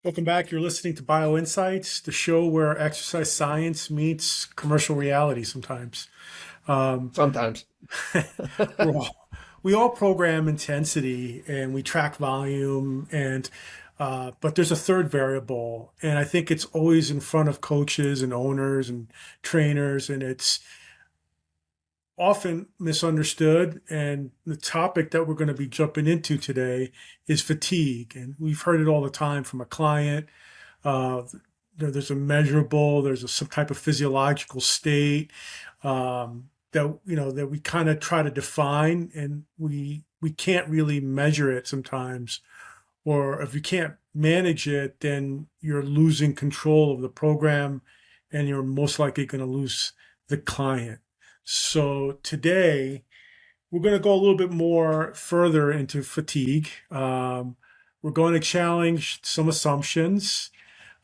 Welcome back. You're listening to BioInsights, the show where exercise science meets commercial reality sometimes. Um, Sometimes. we're all, we all program intensity and we track volume but there's a third variable, and I think it's always in front of coaches and owners and trainers, and it's often misunderstood. And the topic that we're going to be jumping into today is fatigue. And we've heard it all the time from a client. Uh, there's a measurable, some type of physiological state that we kind of try to define, and we can't really measure it sometimes. Or if you can't manage it, then you're losing control of the program, and you're most likely going to lose the client. So today we're going to go a little bit more further into fatigue. We're going to challenge some assumptions.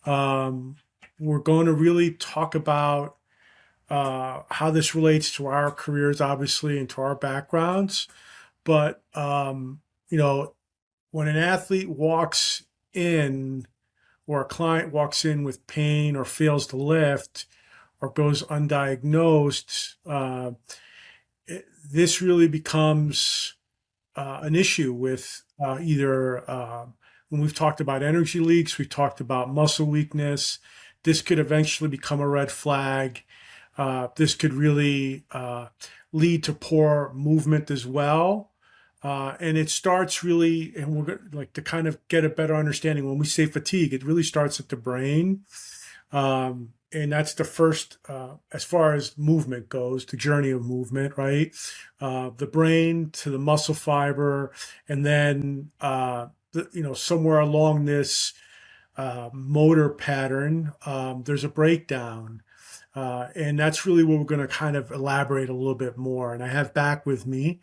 Um, we're going to really talk about how this relates to our careers, obviously, and to our backgrounds. But, when an athlete walks in, or a client walks in with pain or fails to lift or goes undiagnosed, this really becomes an issue with either when we've talked about energy leaks, we've talked about muscle weakness. This could eventually become a red flag. This could really lead to poor movement as well. And it starts really, and we're going to like to kind of get a better understanding. When we say fatigue, it really starts at the brain. And that's the first, as far as movement goes, the journey of movement, right? The brain to the muscle fiber, and then, somewhere along this motor pattern, there's a breakdown. And that's really what we're going to kind of elaborate a little bit more. And I have back with me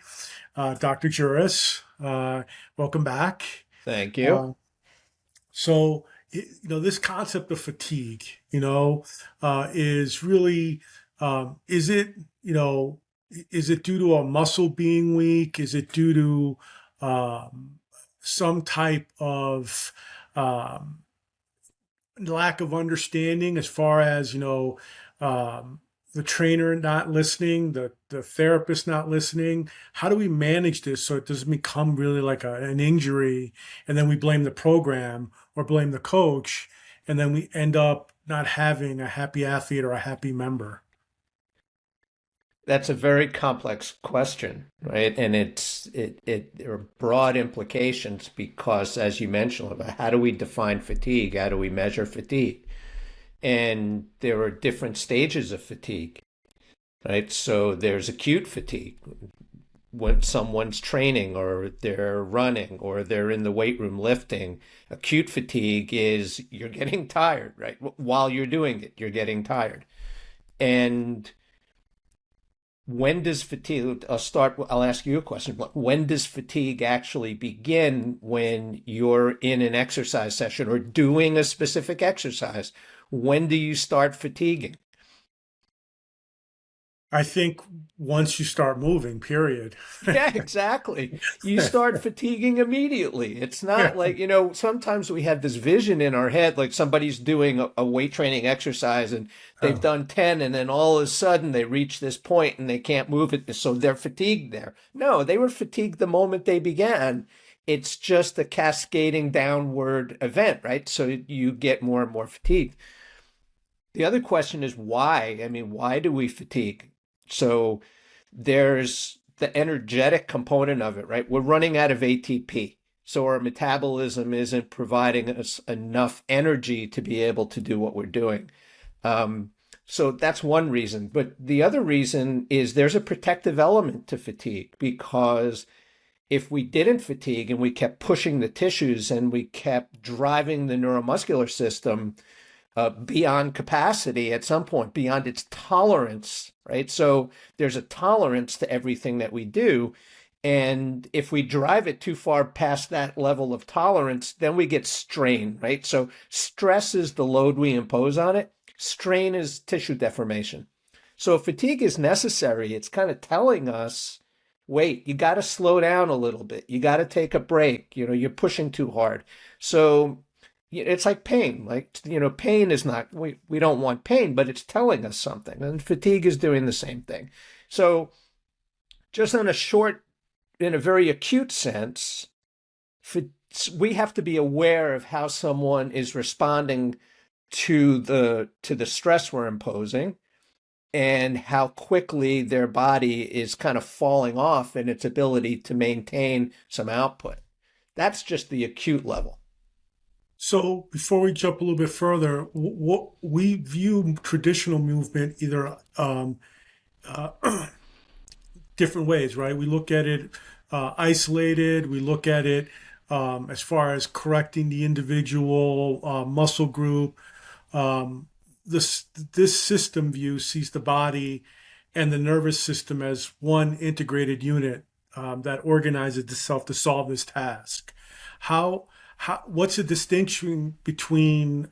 Dr. Juris. Welcome back. Thank you. Uh, so, this concept of fatigue, is really, is it, is it due to a muscle being weak? Is it due to some type of um, lack of understanding as far as, the trainer not listening, the therapist not listening? How do we manage this so it doesn't become really like an injury, and then we blame the program or blame the coach, and then we end up not having a happy athlete or a happy member? That's a very complex question, right? And there are broad implications because, as you mentioned, about how do we define fatigue? How do we measure fatigue? And there are different stages of fatigue, right? So there's acute fatigue when someone's training or they're running or they're in the weight room lifting. Acute fatigue is you're getting tired, right? While you're doing it, you're getting tired. And when does fatigue, I'll ask you a question. When does fatigue actually begin when you're in an exercise session or doing a specific exercise? When do you start fatiguing? I think once you start moving, period. Yeah, exactly. You start fatiguing immediately. It's Yeah. not like, sometimes we have this vision in our head, like somebody's doing a weight training exercise and they've Oh, done 10 and then all of a sudden they reach this point and they can't move it. So they're fatigued there. No, they were fatigued the moment they began. It's just a cascading downward event, right? So you get more and more fatigued. The other question is why? I mean, why do we fatigue? So there's the energetic component of it, right? We're running out of ATP. So our metabolism isn't providing us enough energy to be able to do what we're doing. Um, so that's one reason. But the other reason is there's a protective element to fatigue because if we didn't fatigue and we kept pushing the tissues and we kept driving the neuromuscular system beyond capacity at some point, beyond its tolerance, right? So there's a tolerance to everything that we do. And if we drive it too far past that level of tolerance, then we get strain, right? So stress is the load we impose on it. Strain is tissue deformation. So if fatigue is necessary, it's kind of telling us, wait, you got to slow down a little bit. You got to take a break. You're pushing too hard. So It's like pain. Like, pain is not, we don't want pain, but it's telling us something. And fatigue is doing the same thing. So, just on a short, in a very acute sense, we have to be aware of how someone is responding to the stress we're imposing and how quickly their body is kind of falling off in its ability to maintain some output. That's just the acute level. So before we jump a little bit further, what we view traditional movement either uh, different ways, right? We look at it isolated. We look at it as far as correcting the individual muscle group. Um, this system view sees the body and the nervous system as one integrated unit that organizes itself to solve this task. How, what's the distinction between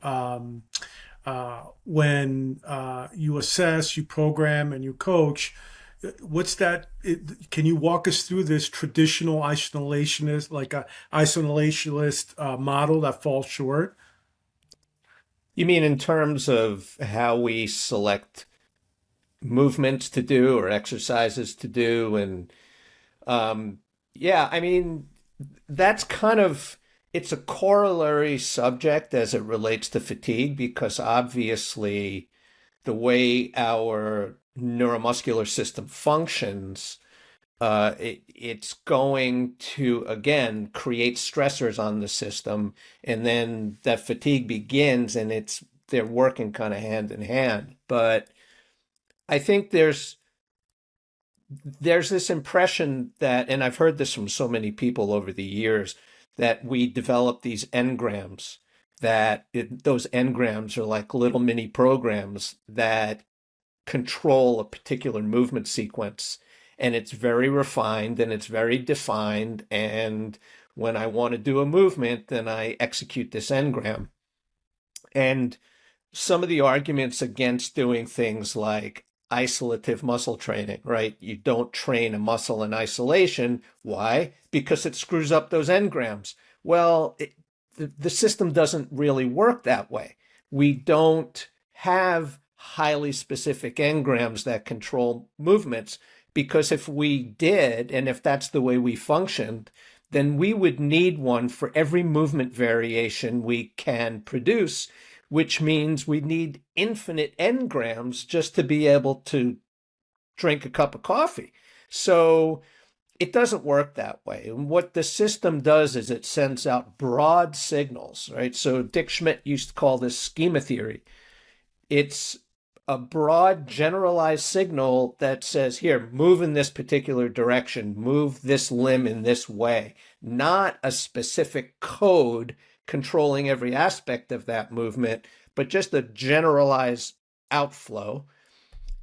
when you assess, you program, and you coach? What's that? Can you walk us through this traditional isolationist, like a isolationist model that falls short? You mean in terms of how we select movements to do or exercises to do? And yeah, I mean, that's kind of, it's a corollary subject as it relates to fatigue, because obviously the way our neuromuscular system functions, it's going to again create stressors on the system, and then that fatigue begins, and they're working kind of hand in hand. But I think there's this impression that, and I've heard this from so many people over the years, that we develop these engrams, those engrams are like little mini programs that control a particular movement sequence. And it's very refined and it's very defined. And when I want to do a movement, then I execute this engram. And some of the arguments against doing things like isolative muscle training, right? You don't train a muscle in isolation. Why? Because it screws up those engrams. Well, the system doesn't really work that way. We don't have highly specific engrams that control movements, because if we did, and if that's the way we functioned, then we would need one for every movement variation we can produce, which means we need infinite engrams just to be able to drink a cup of coffee. So it doesn't work that way. And what the system does is it sends out broad signals, right? So Dick Schmidt used to call this schema theory. It's a broad generalized signal that says, here, move in this particular direction, move this limb in this way, not a specific code controlling every aspect of that movement, but just a generalized outflow.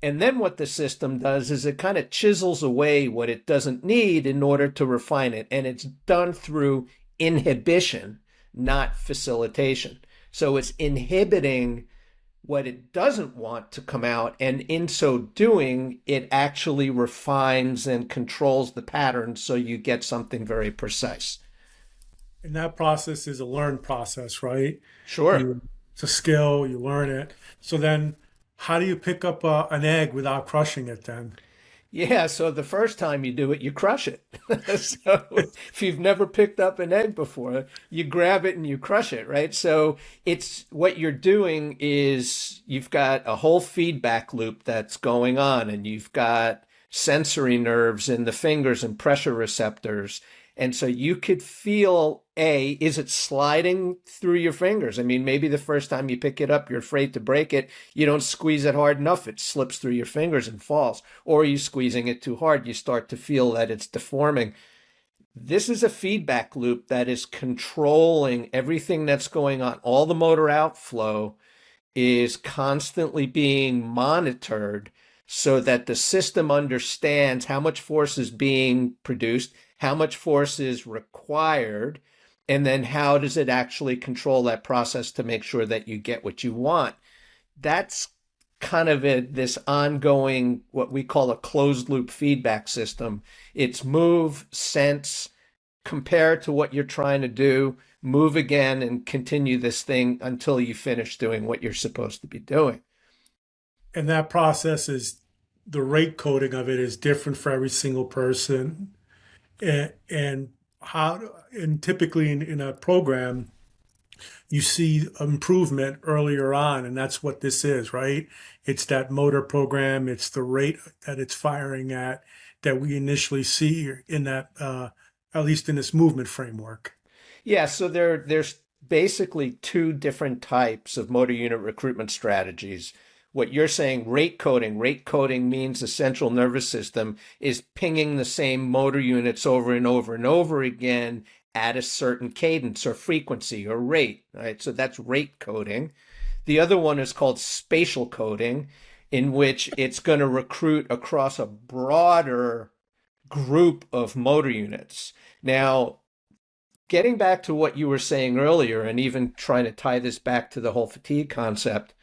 And then what the system does is it kind of chisels away what it doesn't need in order to refine it. And it's done through inhibition, not facilitation. So it's inhibiting what it doesn't want to come out, and in so doing, it actually refines and controls the pattern so you get something very precise. And that process is a learned process, right? Sure. It's a skill, you learn it. So then, how do you pick up an egg without crushing it then? Yeah, so the first time you do it, you crush it. So if you've never picked up an egg before, you grab it and you crush it, right? So it's what you're doing is you've got a whole feedback loop that's going on, and you've got sensory nerves in the fingers and pressure receptors. And so you could feel, is it sliding through your fingers? I mean, maybe the first time you pick it up, you're afraid to break it. You don't squeeze it hard enough. It slips through your fingers and falls. Or are you squeezing it too hard? You start to feel that it's deforming. This is a feedback loop that is controlling everything that's going on. All the motor outflow is constantly being monitored so that the system understands how much force is being produced, how much force is required, and then how does it actually control that process to make sure that you get what you want. That's kind of this ongoing, what we call a closed loop feedback system. It's move, sense, compare to what you're trying to do, move again, and continue this thing until you finish doing what you're supposed to be doing. And that process is the rate coding of it is different for every single person. And how, and typically in a program, you see improvement earlier on, and that's what this is, right? It's that motor program, it's the rate that it's firing at that we initially see in that, at least in this movement framework. Yeah, so there's basically two different types of motor unit recruitment strategies. What you're saying, rate coding. Rate coding means the central nervous system is pinging the same motor units over and over and over again at a certain cadence or frequency or rate, right? So that's rate coding. The other one is called spatial coding, in which it's going to recruit across a broader group of motor units. Now, getting back to what you were saying earlier, and even trying to tie this back to the whole fatigue concept,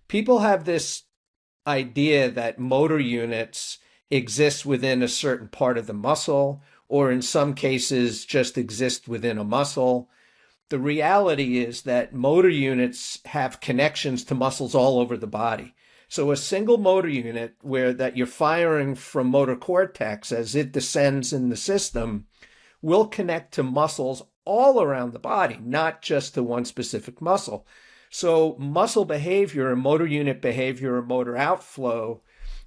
people have this idea that motor units exist within a certain part of the muscle, or in some cases just exist within a muscle. The reality is that motor units have connections to muscles all over the body. So a single motor unit that you're firing from motor cortex as it descends in the system will connect to muscles all around the body, not just to one specific muscle. So muscle behavior and motor unit behavior or motor outflow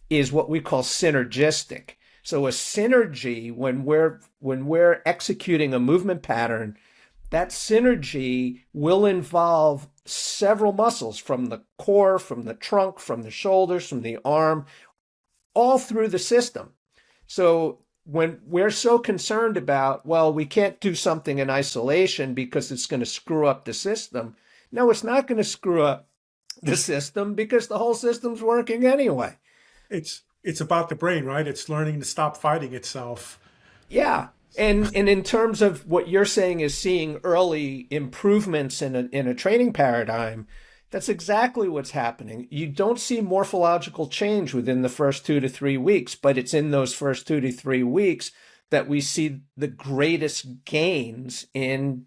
is what we call synergistic. So a synergy, when we're executing a movement pattern, that synergy will involve several muscles from the core, from the trunk, from the shoulders, from the arm, all through the system. So when we're so concerned about, well, we can't do something in isolation because it's going to screw up the system. No, it's not going to screw up the system because the whole system's working anyway. It's about the brain, right? It's learning to stop fighting itself. Yeah. And in terms of what you're saying is seeing early improvements in a training paradigm, that's exactly what's happening. You don't see morphological change within the first 2 to 3 weeks, but it's in those first 2 to 3 weeks that we see the greatest gains in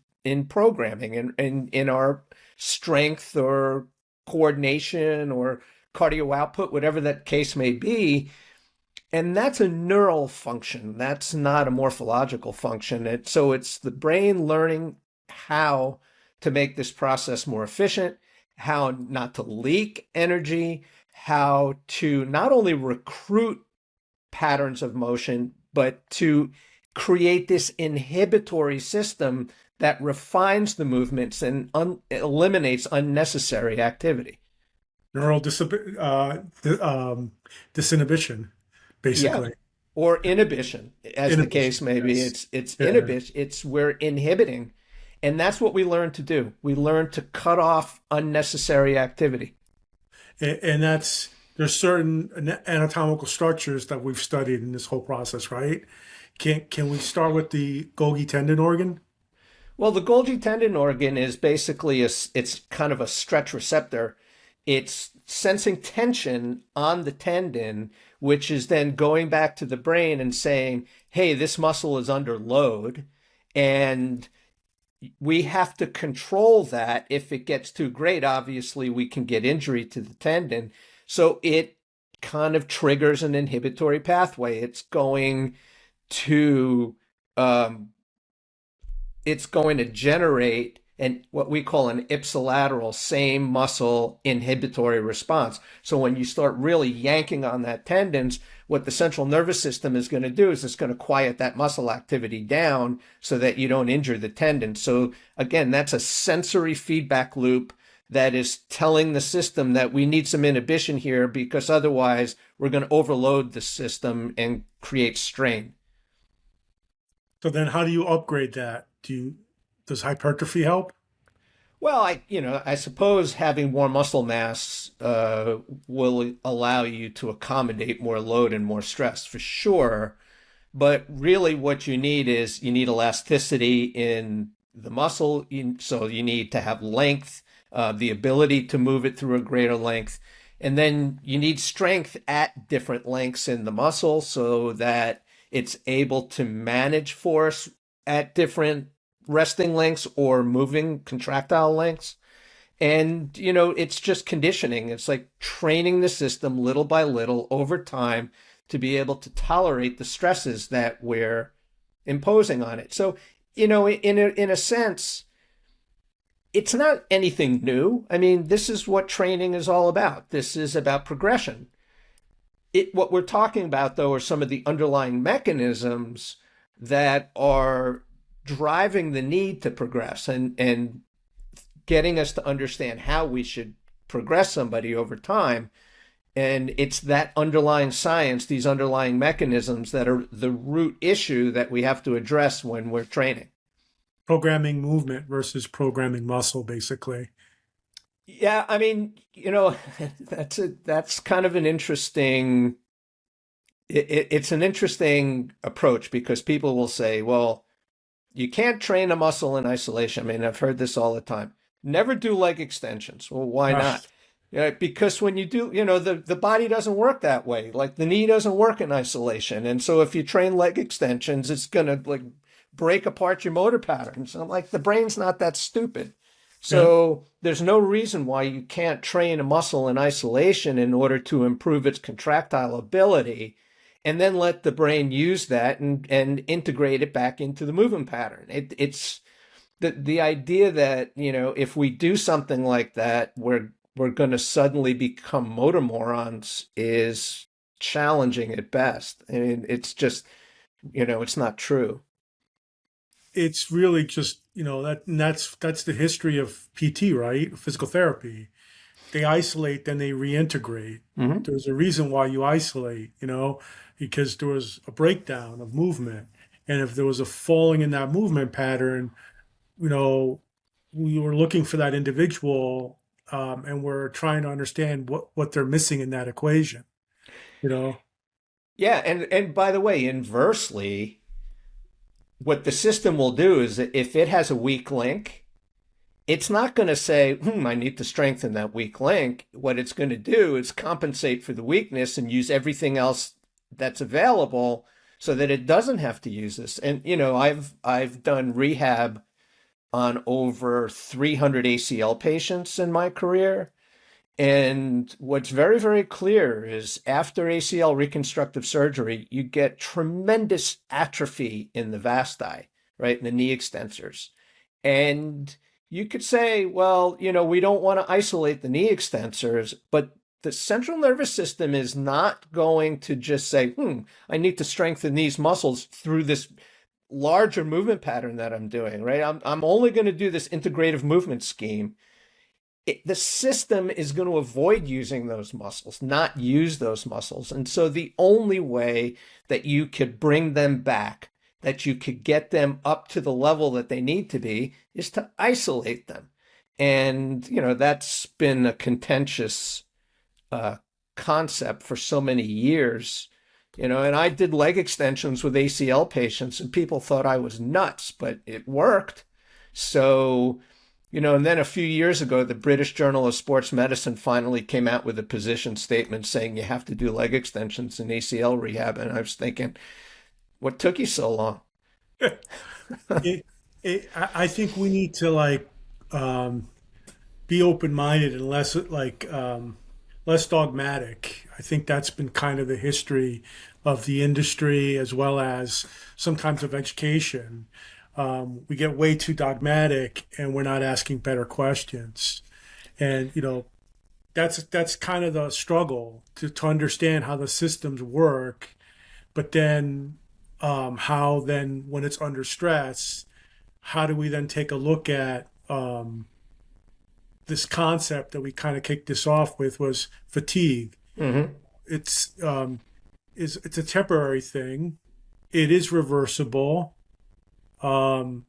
programming and in our strength or coordination or cardio output, whatever that case may be. And that's a neural function. That's not a morphological function. So it's the brain learning how to make this process more efficient, how not to leak energy, how to not only recruit patterns of motion, but to create this inhibitory system that refines the movements and eliminates unnecessary activity. Neural disinhibition, basically. Yeah. Or inhibition, as the case may be. Yes. It's inhibition. It's we're inhibiting. And that's what we learn to do. We learn to cut off unnecessary activity. And there's certain anatomical structures that we've studied in this whole process, right? Can we start with the Golgi tendon organ? Well, the Golgi tendon organ is basically it's kind of a stretch receptor. It's sensing tension on the tendon, which is then going back to the brain and saying, hey, this muscle is under load, and we have to control that. If it gets too great, obviously we can get injury to the tendon. So it kind of triggers an inhibitory pathway. It's going to generate what we call an ipsilateral same muscle inhibitory response. So when you start really yanking on that tendons, what the central nervous system is going to do is it's going to quiet that muscle activity down so that you don't injure the tendon. So again, that's a sensory feedback loop that is telling the system that we need some inhibition here because otherwise we're going to overload the system and create strain. So then how do you upgrade that? Does hypertrophy help? Well, I suppose having more muscle mass will allow you to accommodate more load and more stress for sure. But really what you need elasticity in the muscle. So you need to have length, the ability to move it through a greater length. And then you need strength at different lengths in the muscle so that it's able to manage force at different resting lengths or moving contractile lengths. And, it's just conditioning. It's like training the system little by little over time to be able to tolerate the stresses that we're imposing on it. So, in a sense, it's not anything new. I mean, this is what training is all about. This is about progression. What we're talking about, though, are some of the underlying mechanisms that are driving the need to progress and getting us to understand how we should progress somebody over time. And it's that underlying science, these underlying mechanisms that are the root issue that we have to address when we're training. Programming movement versus programming muscle, basically. Yeah, I mean, that's kind of an interesting it's an interesting approach because people will say, well, you can't train a muscle in isolation. I mean, I've heard this all the time. Never do leg extensions. Well, why Ah, not? Yeah, because when you do, the body doesn't work that way. Like the knee doesn't work in isolation. And so if you train leg extensions, it's going to like break apart your motor patterns. And I'm like, the brain's not that stupid. yeah. So there's no reason why you can't train a muscle in isolation in order to improve its contractile ability and then let the brain use that and integrate it back into the movement pattern. It's the idea that, if we do something like that, we're going to suddenly become motor morons is challenging at best. I mean, it's just, it's not true. It's really just, that's the history of PT, right? Physical therapy. They isolate, then they reintegrate. Mm-hmm. There's a reason why you isolate, because there was a breakdown of movement. And if there was a falling in that movement pattern, you know, we were looking for that individual, and we're trying to understand what they're missing in that equation, you know? Yeah, and by the way, inversely, what the system will do is that if it has a weak link, it's not going to say, I need to strengthen that weak link. What it's going to do is compensate for the weakness and use everything else that's available so that it doesn't have to use this. And, I've done rehab on over 300 ACL patients in my career. And what's very, very clear is after ACL reconstructive surgery, you get tremendous atrophy in the vasti, right, in the knee extensors. And you could say, well, we don't want to isolate the knee extensors, but the central nervous system is not going to just say, I need to strengthen these muscles through this larger movement pattern that I'm doing, right? I'm only going to do this integrative movement scheme. The system is going to avoid using those muscles, not use those muscles. And so the only way that you could bring them back, that you could get them up to the level that they need to be, is to isolate them. And, that's been a contentious concept for so many years. And I did leg extensions with ACL patients and people thought I was nuts, but it worked. So, and then a few years ago, the British Journal of Sports Medicine finally came out with a position statement saying you have to do leg extensions in ACL rehab. And I was thinking, what took you so long? it, I think we need to be open-minded and less dogmatic. I think that's been kind of the history of the industry as well as sometimes of education. We get way too dogmatic and we're not asking better questions. And, that's kind of the struggle to understand how the systems work, but then how then when it's under stress, how do we then take a look at this concept that we kind of kicked this off with was fatigue. Mm-hmm. It's a temporary thing. It is reversible. The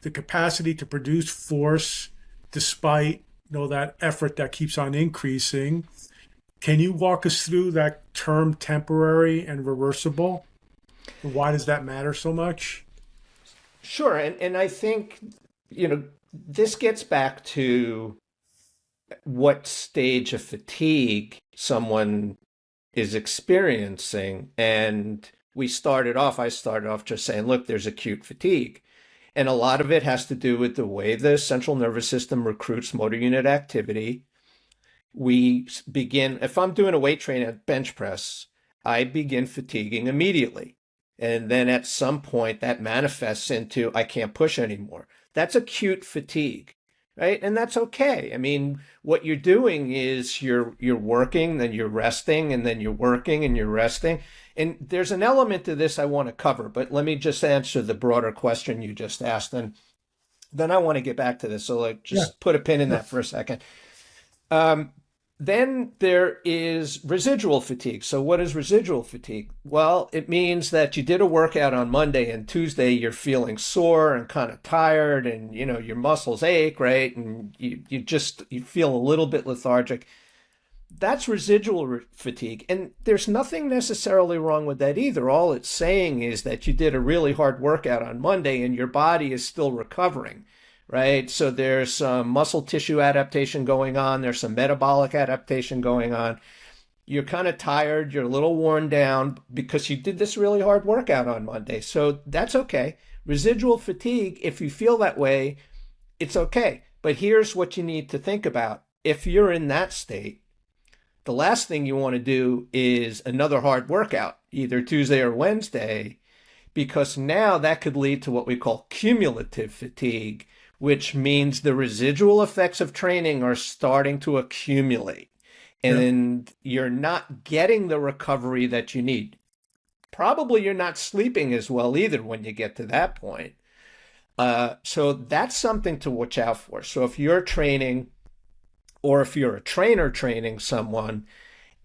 capacity to produce force despite that effort that keeps on increasing. Can you walk us through that term temporary and reversible? Why does that matter so much? Sure. And I think, this gets back to what stage of fatigue someone is experiencing. And I started off just saying, look, there's acute fatigue. And a lot of it has to do with the way the central nervous system recruits motor unit activity. We begin, if I'm doing a weight training at bench press, I begin fatiguing immediately. And then at some point that manifests into I can't push anymore. That's acute fatigue, right? And that's okay. I mean, what you're doing is you're working, then you're resting, and then you're working and you're resting. And there's an element to this I want to cover, but let me just answer the broader question you just asked, and then I want to get back to this. So like, just put a pin in that for a second. Then there is residual fatigue. So what is residual fatigue? Well, it means that you did a workout on Monday and Tuesday you're feeling sore and kind of tired, and your muscles ache, right? And you feel a little bit lethargic. That's residual fatigue. And there's nothing necessarily wrong with that either. All it's saying is that you did a really hard workout on Monday and your body is still recovering, right? So there's some muscle tissue adaptation going on. There's some metabolic adaptation going on. You're kind of tired. You're a little worn down because you did this really hard workout on Monday. So that's okay. Residual fatigue, if you feel that way, it's okay. But here's what you need to think about. If you're in that state, the last thing you want to do is another hard workout, either Tuesday or Wednesday, because now that could lead to what we call cumulative fatigue, which means the residual effects of training are starting to accumulate, and you're not getting the recovery that you need. Probably you're not sleeping as well either when you get to that point. So that's something to watch out for. So if you're training, or if you're a trainer training someone,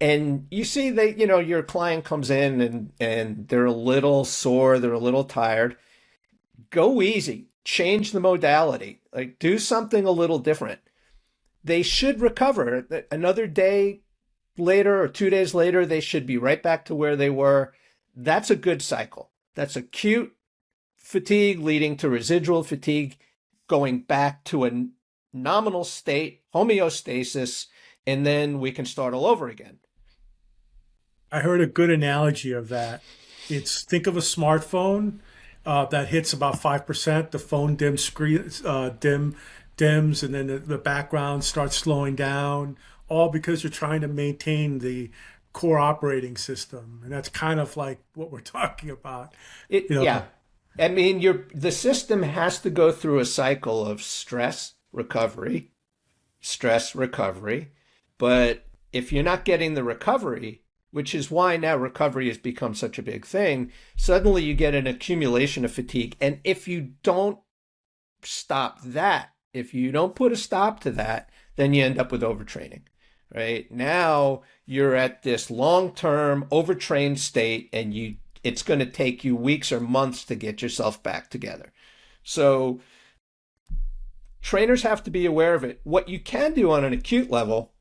and you see that, your client comes in and they're a little sore, they're a little tired, go easy, change the modality, like do something a little different. They should recover. Another day later or 2 days later, they should be right back to where they were. That's a good cycle. That's acute fatigue leading to residual fatigue, going back to a nominal state, homeostasis, and then we can start all over again. I heard a good analogy of that. Think of a smartphone that hits about 5%. The phone dims, dims, and then the background starts slowing down, all because you're trying to maintain the core operating system. And that's kind of like what we're talking about. Yeah. I mean, the system has to go through a cycle of stress recovery. But if you're not getting the recovery, which is why now recovery has become such a big thing, suddenly you get an accumulation of fatigue. And if you don't stop that, if you don't put a stop to that, then you end up with overtraining, right? Now you're at this long-term overtrained state, and it's going to take you weeks or months to get yourself back together. So trainers have to be aware of it. What you can do on an acute level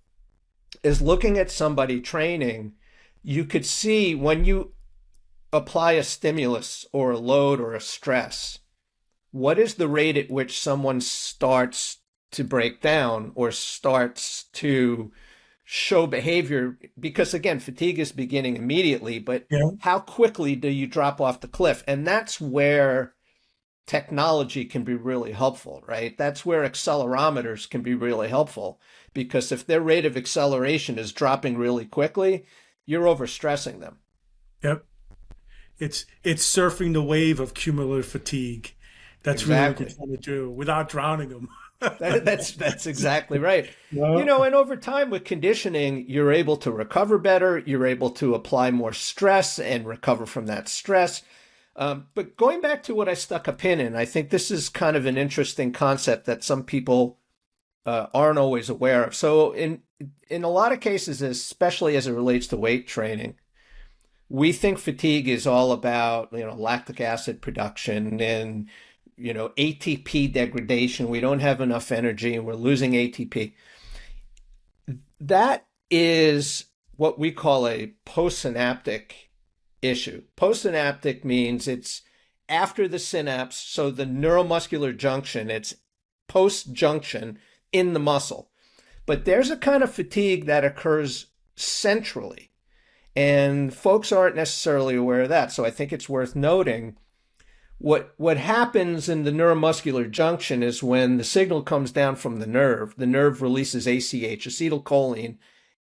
is looking at somebody training. You could see when you apply a stimulus or a load or a stress, what is the rate at which someone starts to break down or starts to show behavior? Because again, fatigue is beginning immediately, but how quickly do you drop off the cliff? And that's where technology can be really helpful, right? That's where accelerometers can be really helpful, because if their rate of acceleration is dropping really quickly, you're overstressing them. Yep. It's surfing the wave of cumulative fatigue. That's exactly really what you're trying to do without drowning them. That's exactly right. And over time with conditioning, you're able to recover better. You're able to apply more stress and recover from that stress. But going back to what I stuck a pin in, I think this is kind of an interesting concept that some people aren't always aware of. So in a lot of cases, especially as it relates to weight training, we think fatigue is all about, lactic acid production and, ATP degradation. We don't have enough energy and we're losing ATP. That is what we call a postsynaptic issue. Postsynaptic means it's after the synapse, so the neuromuscular junction, it's post-junction in the muscle. But there's a kind of fatigue that occurs centrally. And folks aren't necessarily aware of that. So I think it's worth noting what happens in the neuromuscular junction is when the signal comes down from the nerve releases ACH, acetylcholine,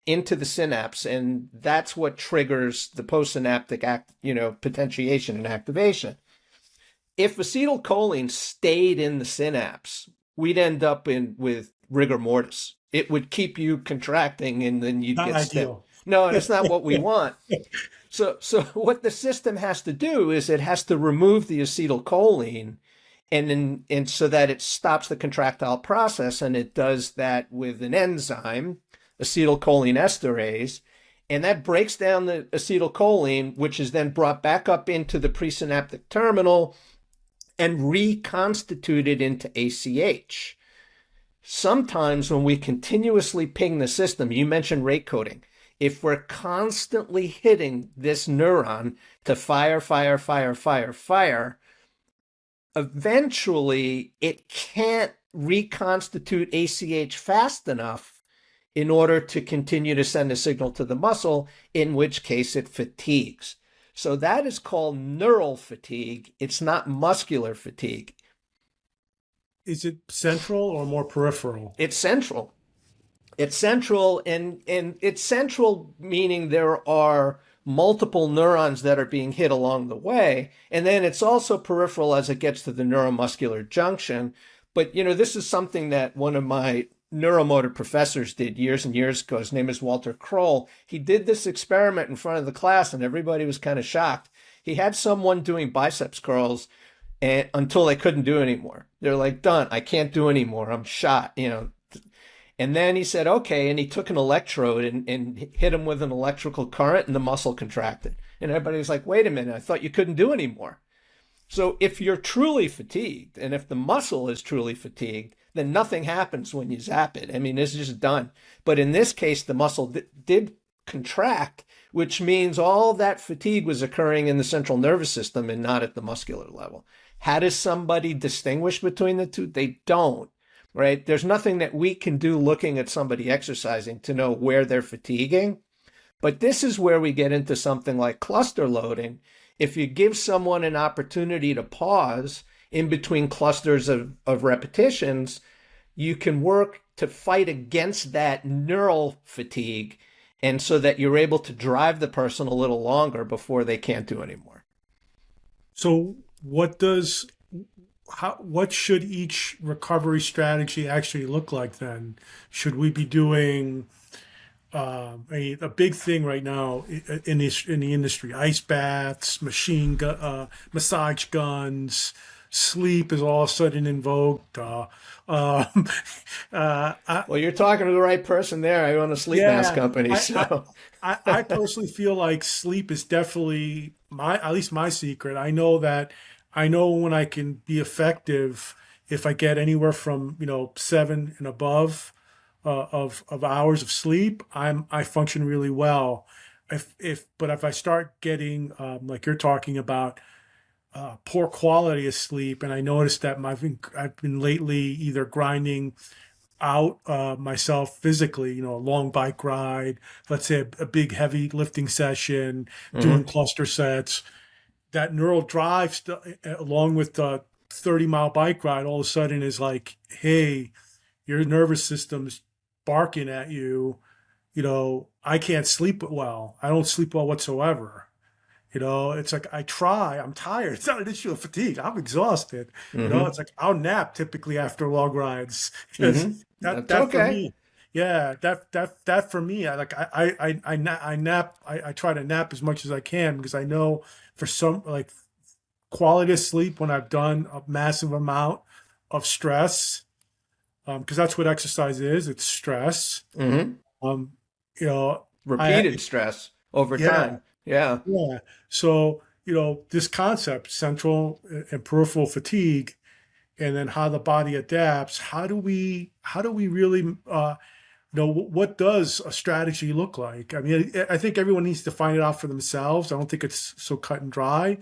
into the synapse, and that's what triggers the postsynaptic potentiation and activation. If acetylcholine stayed in the synapse, we'd end up with rigor mortis. It would keep you contracting, and then you'd Not get stiff. ideal. No, and it's not what we want. So what the system has to do is it has to remove the acetylcholine, and so that it stops the contractile process, and it does that with an enzyme, acetylcholine esterase, and that breaks down the acetylcholine, which is then brought back up into the presynaptic terminal and reconstituted into ACH. Sometimes when we continuously ping the system, you mentioned rate coding, if we're constantly hitting this neuron to fire, fire, fire, fire, fire, eventually it can't reconstitute ACH fast enough in order to continue to send a signal to the muscle, in which case it fatigues. So that is called neural fatigue. It's not muscular fatigue. Is it central or more peripheral? It's central. It's central, and it's central meaning there are multiple neurons that are being hit along the way. And then it's also peripheral as it gets to the neuromuscular junction. But, this is something that one of my neuromotor professors did years and years ago. His name is Walter Kroll. He did this experiment in front of the class, and everybody was kind of shocked. He had someone doing biceps curls until they couldn't do anymore. They're like, done. I can't do anymore. I'm shot, And then he said, okay, and he took an electrode and hit him with an electrical current, and the muscle contracted. And everybody was like, wait a minute, I thought you couldn't do anymore. So if you're truly fatigued, and if the muscle is truly fatigued, then nothing happens when you zap it. I mean, it's just done. But in this case, the muscle did contract, which means all that fatigue was occurring in the central nervous system and not at the muscular level. How does somebody distinguish between the two? They don't, right? There's nothing that we can do looking at somebody exercising to know where they're fatiguing. But this is where we get into something like cluster loading. If you give someone an opportunity to pause in between clusters of repetitions, you can work to fight against that neural fatigue, and so that you're able to drive the person a little longer before they can't do anymore. So what should each recovery strategy actually look like then? Should we be doing a big thing right now in the industry? Ice baths, massage guns, sleep is all of a sudden in vogue. Well, you're talking to the right person there. I own a sleep mask company, so I personally feel like sleep is definitely at least my secret. I know when I can be effective if I get anywhere from 7 and above of hours of sleep. I function really well. But if I start getting like you're talking about poor quality of sleep, and I noticed that I've been lately either grinding out myself physically, a long bike ride, let's say a big heavy lifting session, doing cluster sets. That neural drive along with the 30-mile bike ride all of a sudden is like, hey, your nervous system's barking at you. I can't sleep well. I don't sleep well whatsoever. It's like I'm tired. It's not an issue of fatigue. I'm exhausted. It's like I'll nap typically after long rides. That okay. For me, yeah, that for me, I nap. I try to nap as much as I can because I know for some like quality of sleep when I've done a massive amount of stress, because that's what exercise is. It's stress. Repeated stress over time. Yeah. Yeah. So, this concept, central and peripheral fatigue, and then how the body adapts, how do we really, what does a strategy look like? I mean, I think everyone needs to find it out for themselves. I don't think it's so cut and dry,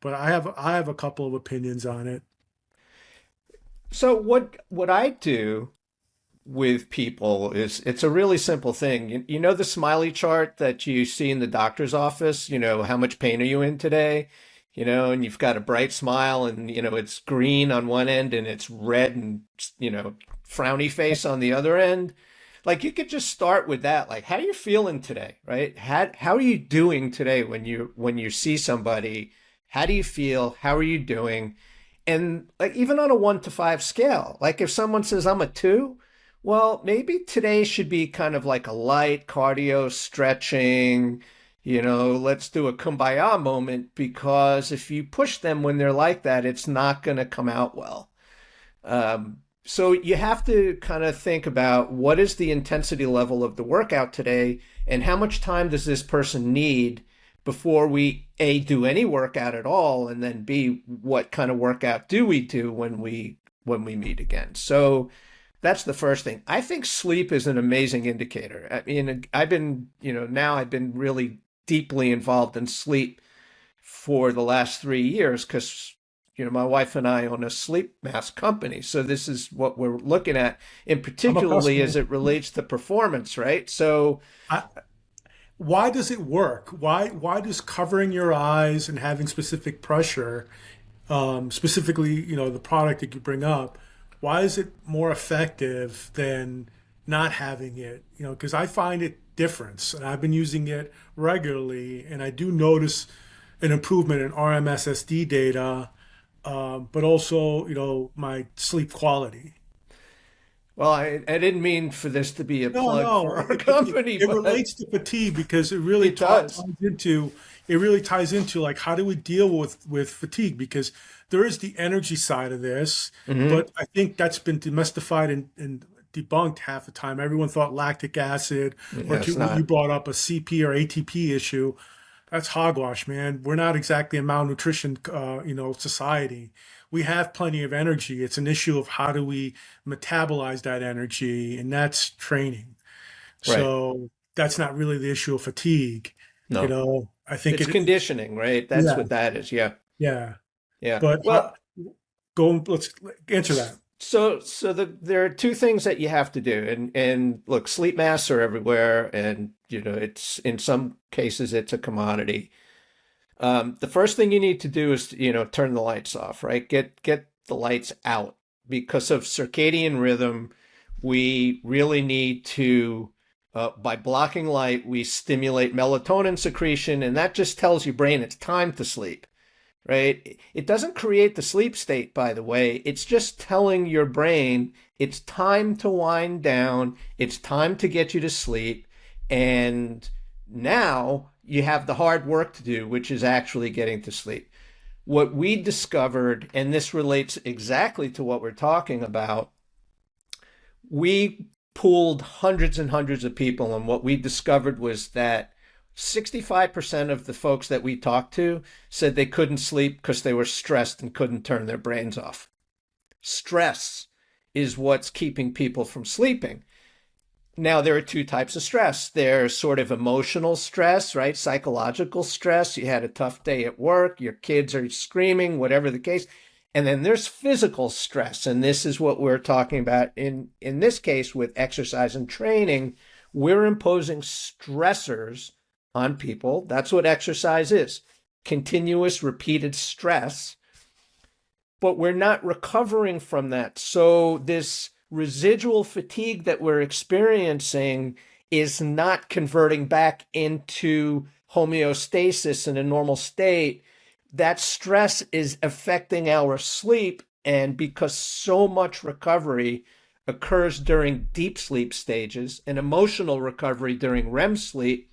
but I have a couple of opinions on it. So what I do with people is it's a really simple thing. You know the smiley chart that you see in the doctor's office, how much pain are you in today? And you've got a bright smile and, it's green on one end and it's red and, frowny face on the other end. Like you could just start with that. Like, how are you feeling today, right? How are you doing today when you see somebody? How do you feel? How are you doing? And like even on a 1 to 5 scale, like if someone says I'm a 2, well, maybe today should be kind of like a light cardio stretching, let's do a kumbaya moment, because if you push them when they're like that, it's not going to come out well. So you have to kind of think about what is the intensity level of the workout today and how much time does this person need before we A, do any workout at all, and then B, what kind of workout do we do when we meet again. So that's the first thing. I think sleep is an amazing indicator. I mean, I've been really deeply involved in sleep for the last 3 years because my wife and I own a sleep mask company. So this is what we're looking at, and particularly as it relates to performance, right? So why does it work? Why does covering your eyes and having specific pressure, specifically, the product that you bring up, why is it more effective than not having it? Because I find it difference, and I've been using it regularly, and I do notice an improvement in RMSSD data, but also, my sleep quality. Well, I didn't mean for this to be a plug for our company, it but relates to fatigue because it really it does. ties into like how do we deal with fatigue, because there is the energy side of this, but I think that's been demystified and debunked half the time. Everyone thought lactic acid or you brought up a CP or ATP issue. That's hogwash, man. We're not exactly a malnutrition society. We have plenty of energy. It's an issue of how do we metabolize that energy, and that's training. Right. So that's not really the issue of fatigue. No. I think it's conditioning, right? That's what that is. Yeah. Yeah. Yeah. But let's answer that. So there are two things that you have to do, and look, sleep masks are everywhere, and it's in some cases it's a commodity. The first thing you need to do is turn the lights off, right? Get the lights out because of circadian rhythm. We really need to by blocking light, we stimulate melatonin secretion, and that just tells your brain it's time to sleep. Right? It doesn't create the sleep state, by the way. It's just telling your brain it's time to wind down. It's time to get you to sleep. And now you have the hard work to do, which is actually getting to sleep. What we discovered, and this relates exactly to what we're talking about, we pooled hundreds and hundreds of people, and what we discovered was that 65% of the folks that we talked to said they couldn't sleep because they were stressed and couldn't turn their brains off. Stress is what's keeping people from sleeping. Now, there are two types of stress. There's sort of emotional stress, right? Psychological stress. You had a tough day at work. Your kids are screaming, whatever the case. And then there's physical stress. And this is what we're talking about in this case with exercise and training. We're imposing stressors on people. That's what exercise is. Continuous, repeated stress. But we're not recovering from that. So this residual fatigue that we're experiencing is not converting back into homeostasis in a normal state. That stress is affecting our sleep. And because so much recovery occurs during deep sleep stages and emotional recovery during REM sleep,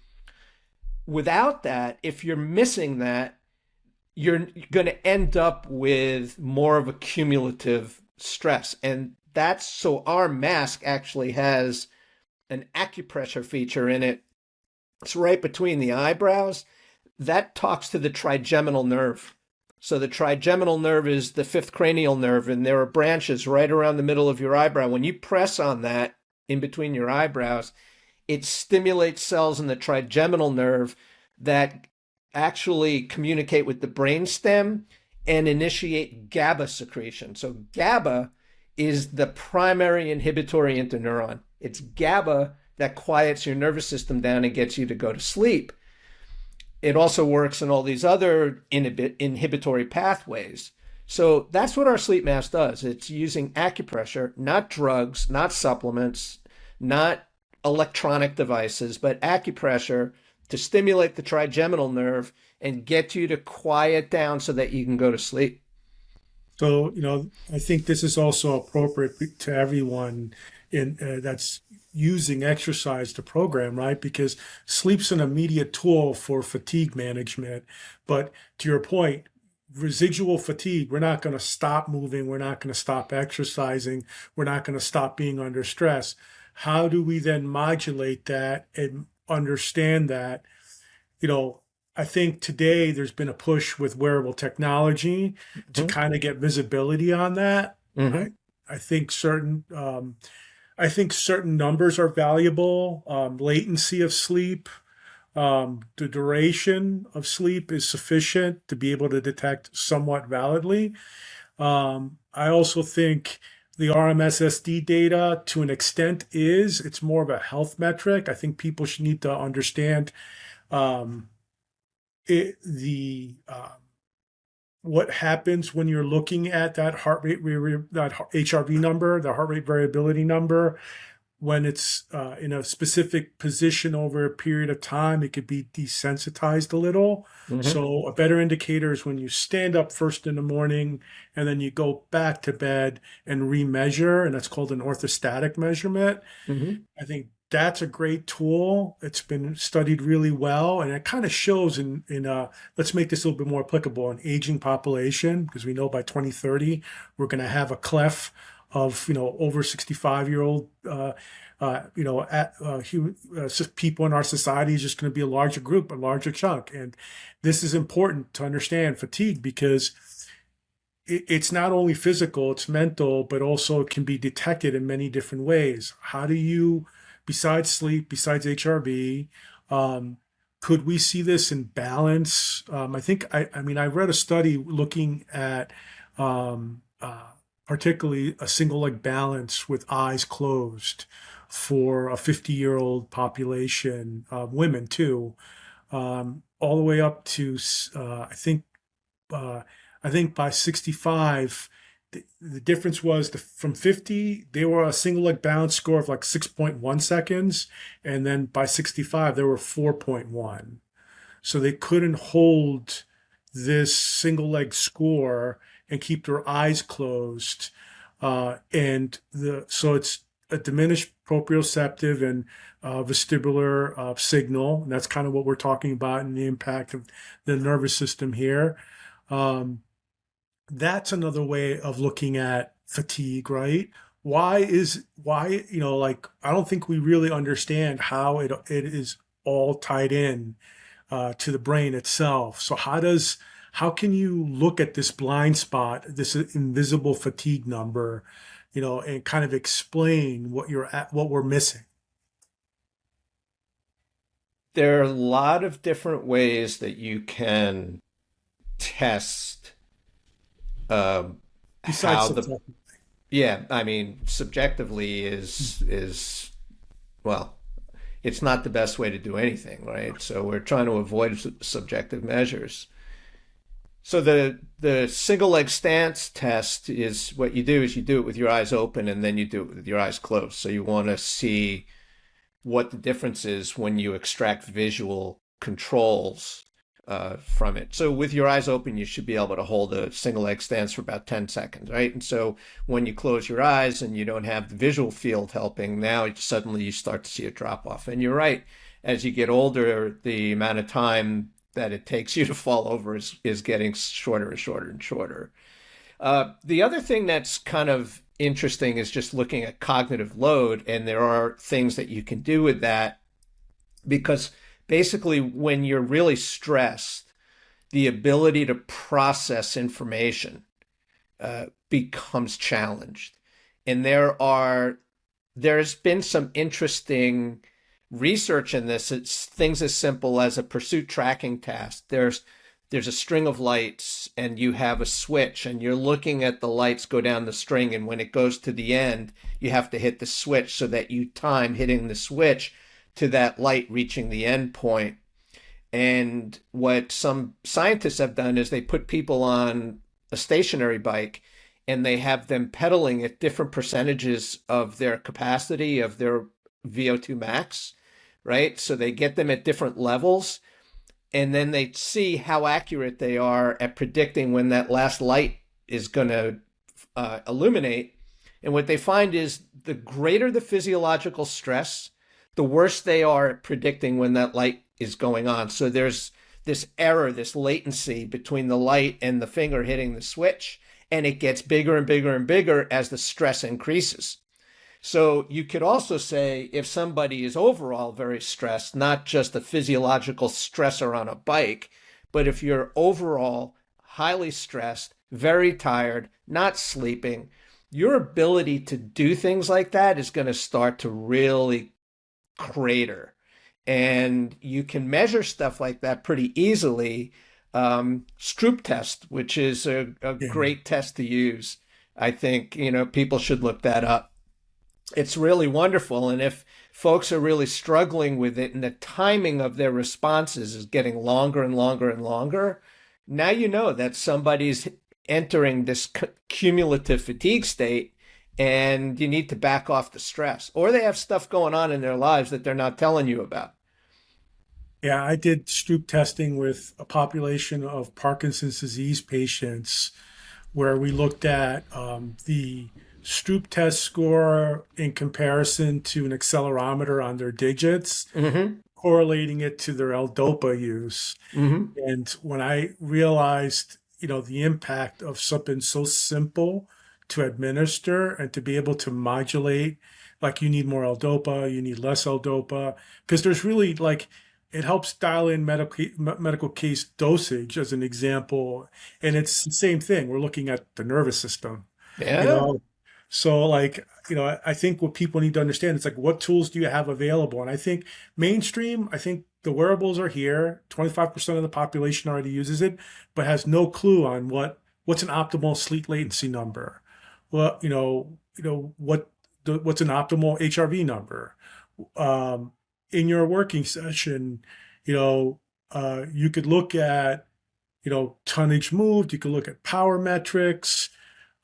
without that, if you're missing that, you're going to end up with more of a cumulative stress. And that's so our mask actually has an acupressure feature in it. It's right between the eyebrows. That talks to the trigeminal nerve. So the trigeminal nerve is the fifth cranial nerve, and there are branches right around the middle of your eyebrow. When you press on that in between your eyebrows, it stimulates cells in the trigeminal nerve that actually communicate with the brainstem and initiate GABA secretion. So GABA is the primary inhibitory interneuron. It's GABA that quiets your nervous system down and gets you to go to sleep. It also works in all these other inhibitory pathways. So that's what our sleep mask does. It's using acupressure, not drugs, not supplements, not electronic devices, but acupressure to stimulate the trigeminal nerve and get you to quiet down so that you can go to sleep. So, I think this is also appropriate to everyone that's using exercise to program, right? Because sleep's an immediate tool for fatigue management. But to your point, residual fatigue, we're not going to stop moving. We're not going to stop exercising. We're not going to stop being under stress. How do we then modulate that and understand that? I think today there's been a push with wearable technology to kind of get visibility on that. Mm-hmm. I think certain numbers are valuable. Latency of sleep, the duration of sleep is sufficient to be able to detect somewhat validly. I also think the RMSSD data, to an extent, it's more of a health metric. I think people should need to understand what happens when you're looking at that heart rate, that HRV number, the heart rate variability number. When it's in a specific position over a period of time, it could be desensitized a little. Mm-hmm. So a better indicator is when you stand up first in the morning and then you go back to bed and remeasure, and that's called an orthostatic measurement. Mm-hmm. I think that's a great tool. It's been studied really well, and it kind of shows in let's make this a little bit more applicable, an aging population, because we know by 2030 we're going to have a clef of over 65-year-old people in our society is just going to be a larger group, a larger chunk. And this is important to understand fatigue, because it's not only physical, it's mental, but also it can be detected in many different ways. How do you, besides sleep, besides HRV, could we see this in balance? I read a study looking at particularly a single leg balance with eyes closed for a 50-year-old population, women too, all the way up to I think by 65, the difference was from 50, they were a single leg balance score of like 6.1 seconds, and then by 65 they were 4.1. So they couldn't hold this single leg score and keep their eyes closed. So it's a diminished proprioceptive and vestibular signal. And that's kind of what we're talking about in the impact of the nervous system here. That's another way of looking at fatigue, right? I don't think we really understand how it is all tied in to the brain itself. So how can you look at this blind spot, this invisible fatigue number, and kind of explain what we're missing? There are a lot of different ways that you can test subjectively is well, it's not the best way to do anything, right? So we're trying to avoid subjective measures. So the single leg stance test is what you do is you do it with your eyes open and then you do it with your eyes closed. So you want to see what the difference is when you extract visual controls from it. So with your eyes open, you should be able to hold a single leg stance for about 10 seconds, right? And so when you close your eyes and you don't have the visual field helping, now suddenly you start to see a drop off. And you're right, as you get older, the amount of time that it takes you to fall over is getting shorter and shorter and shorter. The other thing that's kind of interesting is just looking at cognitive load, and there are things that you can do with that, because basically when you're really stressed, the ability to process information becomes challenged. And there's been some interesting research in this. It's things as simple as a pursuit tracking task. There's there's a string of lights and you have a switch and you're looking at the lights go down the string, and when it goes to the end you have to hit the switch so that you time hitting the switch to that light reaching the end point. And what some scientists have done is they put people on a stationary bike and they have them pedaling at different percentages of their capacity of their VO2 max, right? So they get them at different levels, and then they see how accurate they are at predicting when that last light is going to illuminate. And what they find is the greater the physiological stress, the worse they are at predicting when that light is going on. So there's this error, this latency between the light and the finger hitting the switch, and it gets bigger and bigger and bigger as the stress increases. So you could also say if somebody is overall very stressed, not just a physiological stressor on a bike, but if you're overall highly stressed, very tired, not sleeping, your ability to do things like that is going to start to really crater. And you can measure stuff like that pretty easily. Stroop test, which is a Yeah. great test to use. I think, people should look that up. It's really wonderful. And if folks are really struggling with it and the timing of their responses is getting longer and longer and longer, now you know that somebody's entering this cumulative fatigue state and you need to back off the stress, or they have stuff going on in their lives that they're not telling you about. Yeah, I did Stroop testing with a population of Parkinson's disease patients where we looked at the Stroop test score in comparison to an accelerometer on their digits, Mm-hmm. correlating it to their L-DOPA use. Mm-hmm. And when I realized, the impact of something so simple to administer and to be able to modulate, like you need more L-DOPA, you need less L-DOPA, because there's really it helps dial in medical case dosage as an example. And it's the same thing. We're looking at the nervous system, you Yeah. know. So I think what people need to understand is what tools do you have available? And I think mainstream, I think the wearables are here. 25% of the population already uses it, but has no clue on what's an optimal sleep latency number. Well, what's an optimal HRV number? In your working session, you could look at, tonnage moved. You could look at power metrics.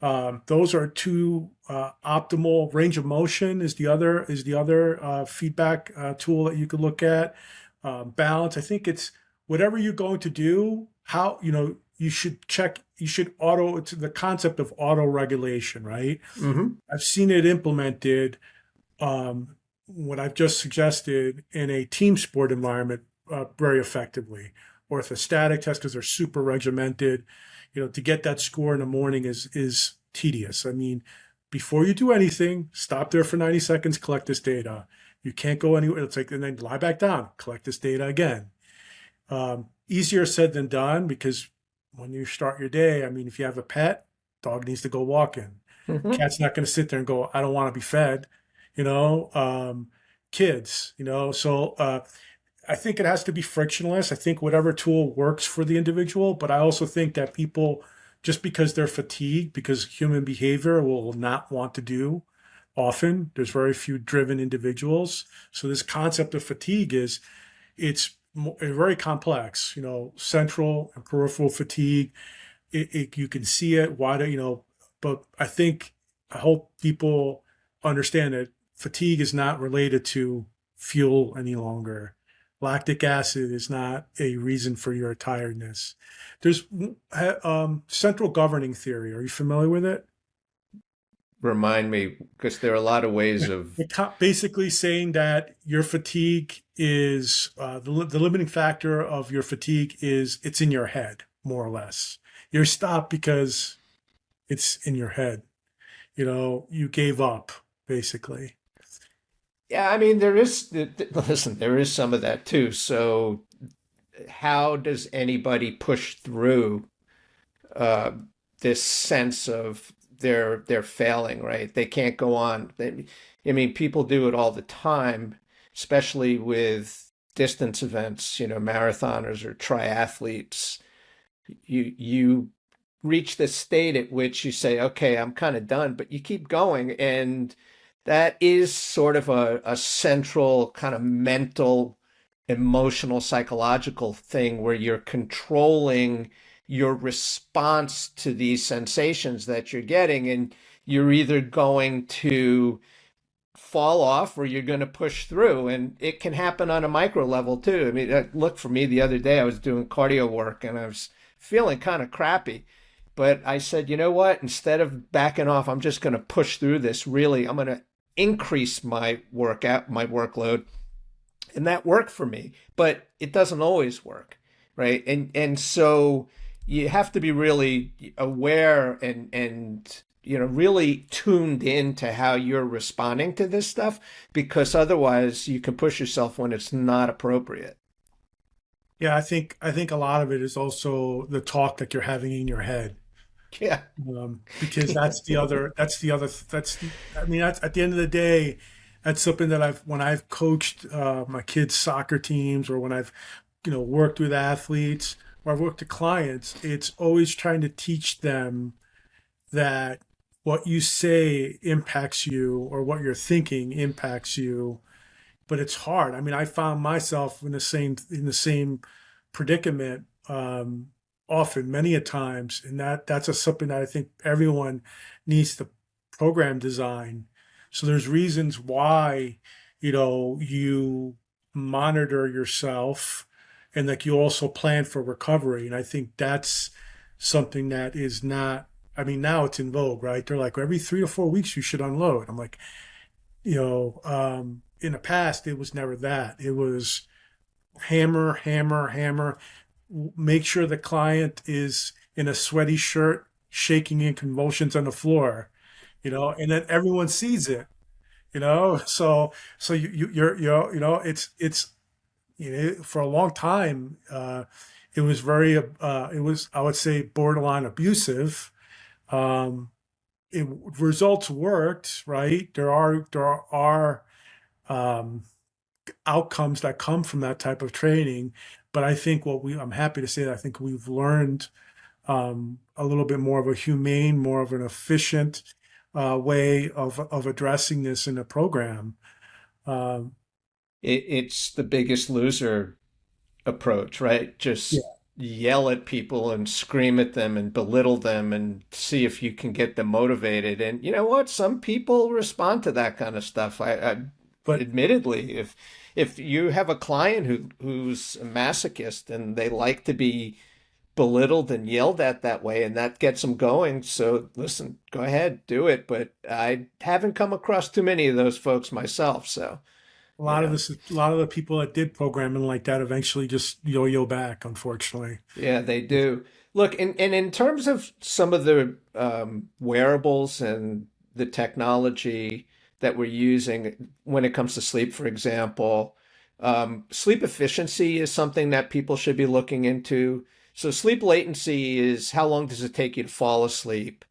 Those are two optimal. Range of motion is the other feedback tool that you could look at. Balance. I think it's whatever you're going to do. How you should check. You should It's the concept of auto regulation, right? Mm-hmm. I've seen it implemented. What I've just suggested in a team sport environment very effectively. Orthostatic tests, because they're super regimented. To get that score in the morning is tedious. I mean, before you do anything, stop there for 90 seconds, collect this data. You can't go anywhere. And then lie back down, collect this data again. Easier said than done, because when you start your day, I mean, if you have a pet, dog needs to go walking. Mm-hmm. Cat's not going to sit there and go, I don't want to be fed. Kids, so I think it has to be frictionless. I think whatever tool works for the individual, but I also think that people, just because they're fatigued, because human behavior will not want to do often, there's very few driven individuals. So this concept of fatigue it's very complex, central and peripheral fatigue. You can see it, but I hope people understand that fatigue is not related to fuel any longer. Lactic acid is not a reason for your tiredness. There's central governing theory. Are you familiar with it? Remind me, because there are a lot of ways of. Basically saying that your fatigue is the limiting factor of your fatigue is it's in your head, more or less. You're stopped because it's in your head. You gave up, basically. Yeah, I mean, listen, there is some of that too. So how does anybody push through uh, this sense of they're failing, right? They can't go on. I mean, people do it all the time, especially with distance events, marathoners or triathletes. You reach this state at which you say, okay, I'm kind of done, but you keep going. And that is sort of a central kind of mental, emotional, psychological thing where you're controlling your response to these sensations that you're getting. And you're either going to fall off or you're going to push through. And it can happen on a micro level too. I mean, look, for me the other day, I was doing cardio work and I was feeling kind of crappy. But I said, you know what? Instead of backing off, I'm just going to push through this. Really, I'm going to increase my workload. And that worked for me. But it doesn't always work, right? And so you have to be really aware and really tuned in to how you're responding to this stuff, because otherwise you can push yourself when it's not appropriate. Yeah, I think a lot of it is also the talk that you're having in your head. Yeah. Because I mean, that's at the end of the day, that's something that when I've coached my kids' soccer teams, or when I've, worked with athletes, or I've worked with clients, it's always trying to teach them that what you say impacts you, or what you're thinking impacts you. But it's hard. I mean, I found myself in the same predicament, often, many a times, and something that I think everyone needs to program design. So there's reasons why, you monitor yourself, and that you also plan for recovery. And I think that's something that is not. I mean, now it's in vogue, right? They're like, every 3 or 4 weeks you should unload. I'm like, in the past, it was never that. It was hammer, hammer, hammer. Make sure the client is in a sweaty shirt, shaking in convulsions on the floor, and then everyone sees it, So it's for a long time, it was I would say, borderline abusive. Um, Results worked, right? There are um, outcomes that come from that type of training. But I think I'm happy to say that I think we've learned a little bit more of a humane, more of an efficient way of addressing this in the program. Um, It's the biggest loser approach, right? yeah, Just yell at people and scream at them and belittle them and see if you can get them motivated. And you know what? Some people respond to that kind of stuff. I but admittedly, if you have a client who's a masochist and they like to be belittled and yelled at that way, and that gets them going, so listen, go ahead, do it. But I haven't come across too many of those folks myself, so you know. a lot of the people that did programming like that eventually just yo-yo back, unfortunately. Yeah, they do. Look, and in terms of some of the wearables and the technology that we're using when it comes to sleep, for example, sleep efficiency is something that people should be looking into. So sleep latency is how long does it take you to fall asleep?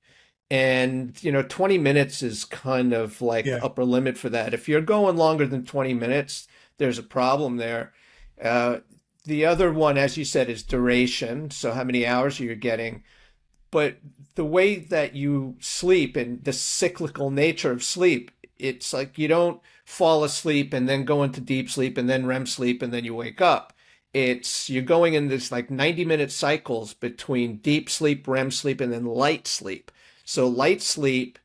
And, 20 minutes is kind of like Yeah. the upper limit for that. If you're going longer than 20 minutes, there's a problem there. Uh, the other one, as you said, is duration. So how many hours are you getting? But the way that you sleep and the cyclical nature of sleep, it's like you don't fall asleep and then go into deep sleep and then REM sleep and then you wake up. It's you're going in this like 90-minute cycles between deep sleep, REM sleep, and then light sleep. So light sleep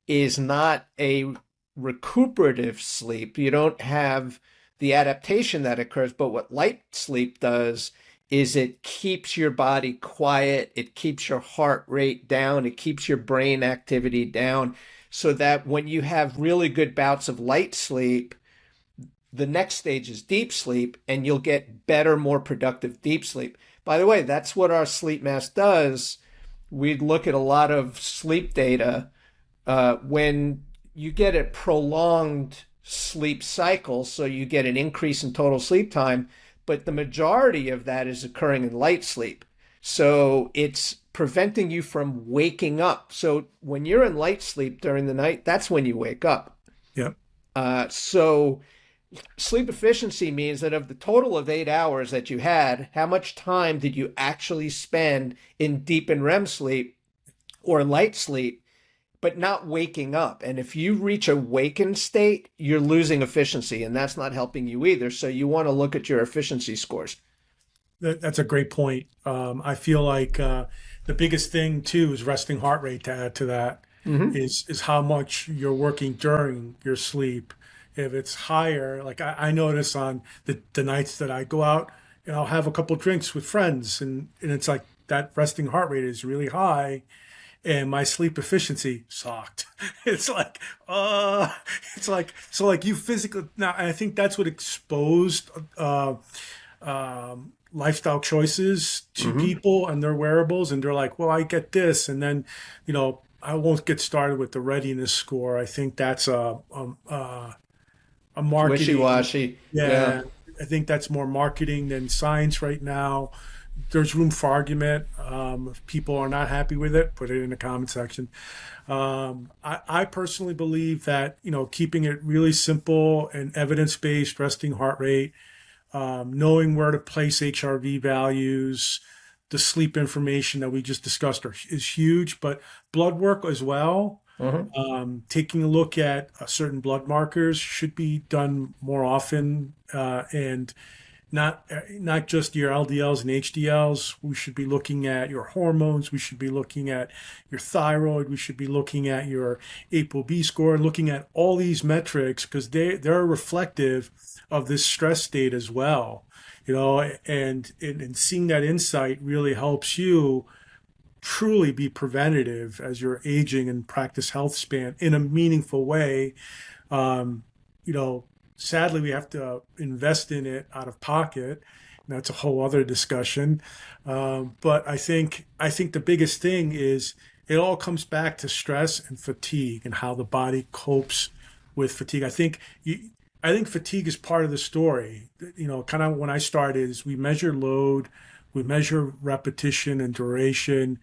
is not a recuperative sleep. You don't have the adaptation that occurs, but what light sleep does is it keeps your body quiet, it keeps your heart rate down, it keeps your brain activity down, so that when you have really good bouts of light sleep, the next stage is deep sleep, and you'll get better, more productive deep sleep. By the way, that's what our sleep mask does. We'd look at a lot of sleep data. When you get a prolonged sleep cycle, so you get an increase in total sleep time, but the majority of that is occurring in light sleep. So it's preventing you from waking up. So when you're in light sleep during the night, that's when you wake up. Yeah. So Sleep efficiency means that of the total of 8 hours that you had, how much time did you actually spend in deep and REM sleep or light sleep, but not waking up? And if you reach a wakened state, you're losing efficiency, and that's not helping you either. So you want to look at your efficiency scores. That's a great point. I feel like the biggest thing too is resting heart rate. To add to that, Mm-hmm. is how much you're working during your sleep. If it's higher, like I notice on the nights that I go out, I'll have a couple drinks with friends, and it's like that resting heart rate is really high, and my sleep efficiency sucked. It's like, uh, it's like so like you physically now. I think that's what exposed lifestyle choices to Mm-hmm. people and their wearables, and they're like, well, I get this, and then I won't get started with the readiness score. I think that's a It's marketing. wishy-washy. Yeah. Yeah, I think that's more marketing than science right now. There's room for argument. If people are not happy with it, put it in the comment section. I personally believe that keeping it really simple and evidence-based, resting heart rate, knowing where to place HRV values, the sleep information that we just discussed is huge, but blood work as well. Mm-hmm. Taking a look at certain blood markers should be done more often, and not just your LDLs and HDLs. We should be looking at your hormones. We should be looking at your thyroid. We should be looking at your ApoB score, looking at all these metrics because they're reflective of this stress state as well. And seeing that insight really helps you truly be preventative as you're aging and practice health span in a meaningful way. Um, you know, Sadly, we have to invest in it out of pocket. And that's a whole other discussion. But I think the biggest thing is it all comes back to stress and fatigue and how the body copes with fatigue. I think fatigue is part of the story. Kind of when I started is we measure load, we measure repetition and duration,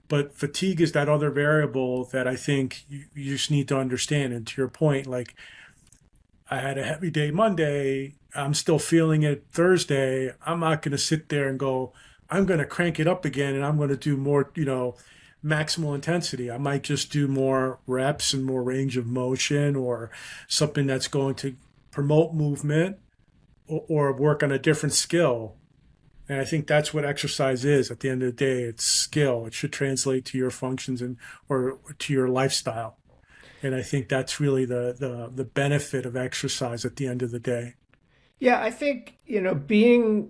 but fatigue is that other variable that I think you just need to understand. And to your point, like I had a heavy day Monday, I'm still feeling it Thursday. I'm not going to sit there and go, I'm going to crank it up again and I'm going to do more, maximal intensity. I might just do more reps and more range of motion or something that's going to promote movement or work on a different skill. And I think that's what exercise is at the end of the day. It's skill. It should translate to your functions and or to your lifestyle. And I think that's really the benefit of exercise at the end of the day. Yeah, I think, being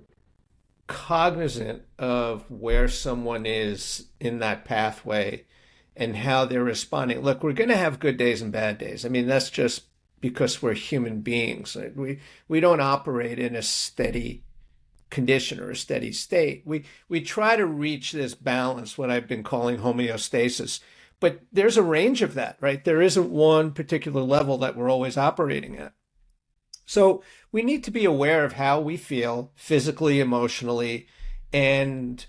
cognizant of where someone is in that pathway and how they're responding. Look, we're going to have good days and bad days. I mean, that's just because we're human beings. We don't operate in a steady condition or a steady state. We try to reach this balance, what I've been calling homeostasis. But there's a range of that, right? There isn't one particular level that we're always operating at. So we need to be aware of how we feel physically, emotionally, and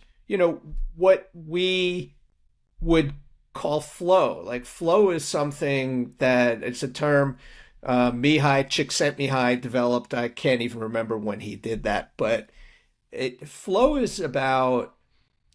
what we would call flow. Like flow is something that it's a term Mihai Csikszentmihalyi developed. I can't even remember when he did that, but flow is about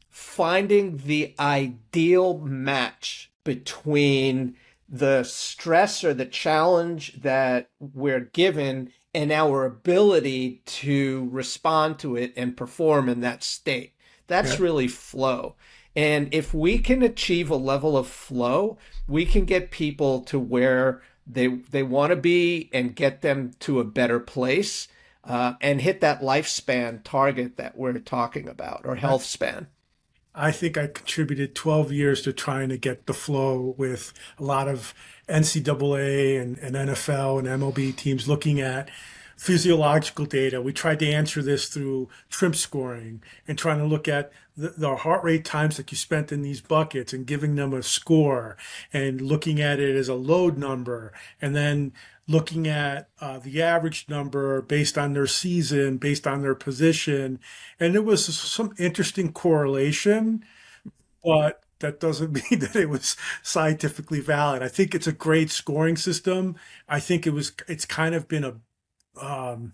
finding the ideal match between the stress or the challenge that we're given and our ability to respond to it and perform in that state. Yeah. That's really flow. And if we can achieve a level of flow, we can get people to where they want to be and get them to a better place, and hit that lifespan target that we're talking about, or I, health span. I think I contributed 12 years to trying to get the flow with a lot of NCAA and NFL and MLB teams looking at physiological data. We tried to answer this through trimp scoring and trying to look at the heart rate times that you spent in these buckets and giving them a score and looking at it as a load number and then looking at the average number based on their season, based on their position. And there was some interesting correlation, but that doesn't mean that it was scientifically valid. I think it's a great scoring system. I think it's kind of been um,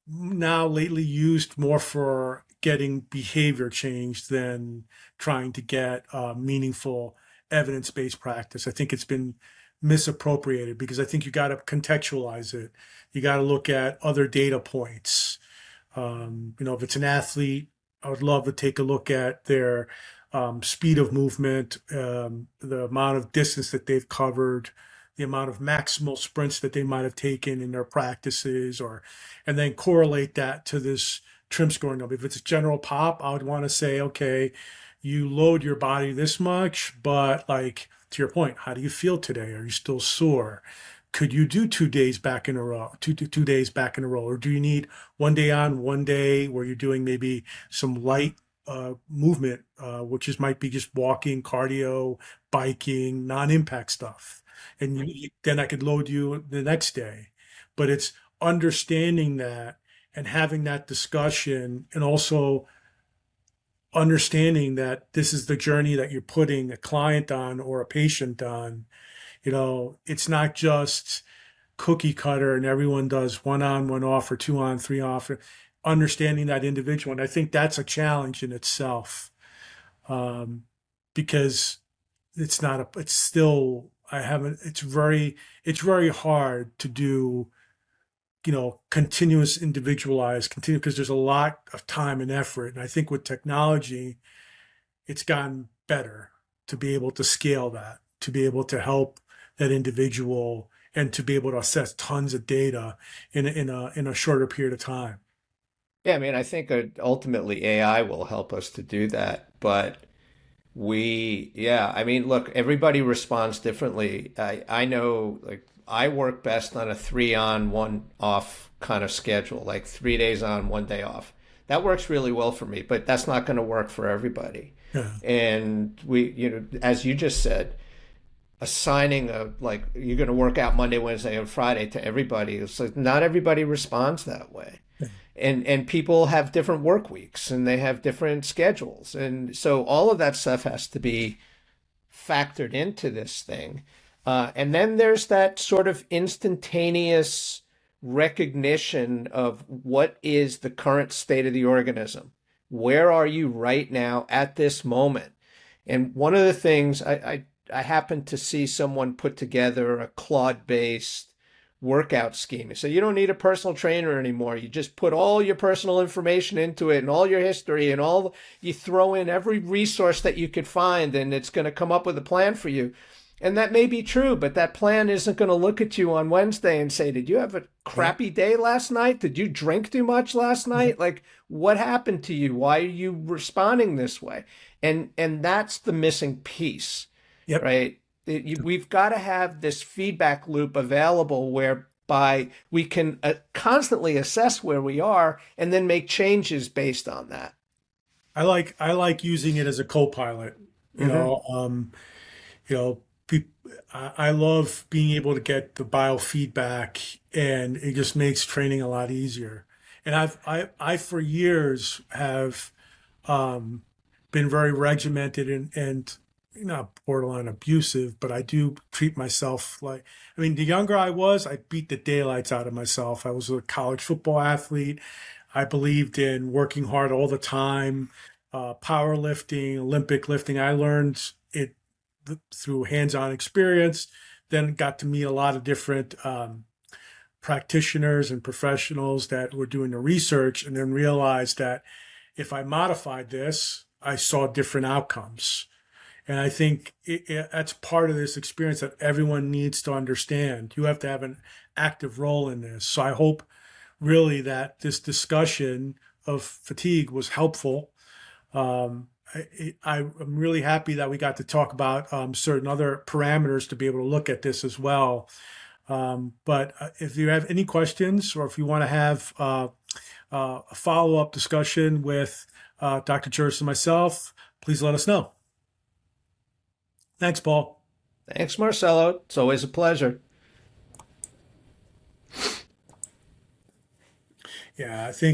now lately used more for getting behavior change than trying to get meaningful evidence-based practice. I think it's been misappropriated because I think you got to contextualize it. You got to look at other data points. If it's an athlete, I would love to take a look at their speed of movement, the amount of distance that they've covered, the amount of maximal sprints that they might have taken in their practices, and then correlate that to this trim scoring number. If it's a general pop, I would want to say, okay, you load your body this much, but like to your point, how do you feel today? Are you still sore? Could you do 2 days back in a row, 2 days back in a row, or do you need one day on, one day where you're doing maybe some light movement, which might be just walking, cardio, biking, non-impact stuff, and then I could load you the next day. But it's understanding that and having that discussion, and also understanding that this is the journey that you're putting a client on or a patient on. It's not just cookie cutter and everyone does one on, one off, or two on, three off. Understanding that individual. And I think that's a challenge in itself, because it's still, I haven't, it's very hard to do, continuous individualized, because there's a lot of time and effort. And I think with technology, it's gotten better to be able to scale that, to be able to help that individual and to be able to assess tons of data in a shorter period of time. Yeah, I mean, I think ultimately AI will help us to do that. But yeah, I mean, look, everybody responds differently. I know, like, I work best on a 3 on, 1 off kind of schedule, like 3 days on, 1 day off. That works really well for me, but that's not going to work for everybody. Yeah. And as you just said, assigning like you're going to work out Monday, Wednesday, and Friday to everybody. It's like not everybody responds that way. And people have different work weeks and they have different schedules. And so all of that stuff has to be factored into this thing. And then there's that sort of instantaneous recognition of what is the current state of the organism. Where are you right now at this moment? And one of the things I happened to see someone put together a Claude-based workout scheme. So you don't need a personal trainer anymore. You just put all your personal information into it and all your history and you throw in every resource that you could find, and it's going to come up with a plan for you. And that may be true, but that plan isn't going to look at you on Wednesday and say, did you have a crappy day last night? Did you drink too much last night? Like, what happened to you? Why are you responding this way? And that's the missing piece. Yep. Right? We've got to have this feedback loop available whereby we can constantly assess where we are and then make changes based on that. I like using it as a co-pilot. You know, I love being able to get the biofeedback, and it just makes training a lot easier. And I for years have been very regimented and not borderline abusive, but I do treat myself like, I mean, the younger I was, I beat the daylights out of myself. I was a college football athlete. I believed in working hard all the time, powerlifting, Olympic lifting. I learned it through hands-on experience, then got to meet a lot of different practitioners and professionals that were doing the research, and then realized that if I modified this, I saw different outcomes. And I think that's part of this experience that everyone needs to understand. You have to have an active role in this. So I hope really that this discussion of fatigue was helpful. I'm really happy that we got to talk about certain other parameters to be able to look at this as well. But if you have any questions, or if you want to have a follow-up discussion with Dr. Juris and myself, please let us know. Thanks, Paul. Thanks, Marcelo. It's always a pleasure. Yeah, I think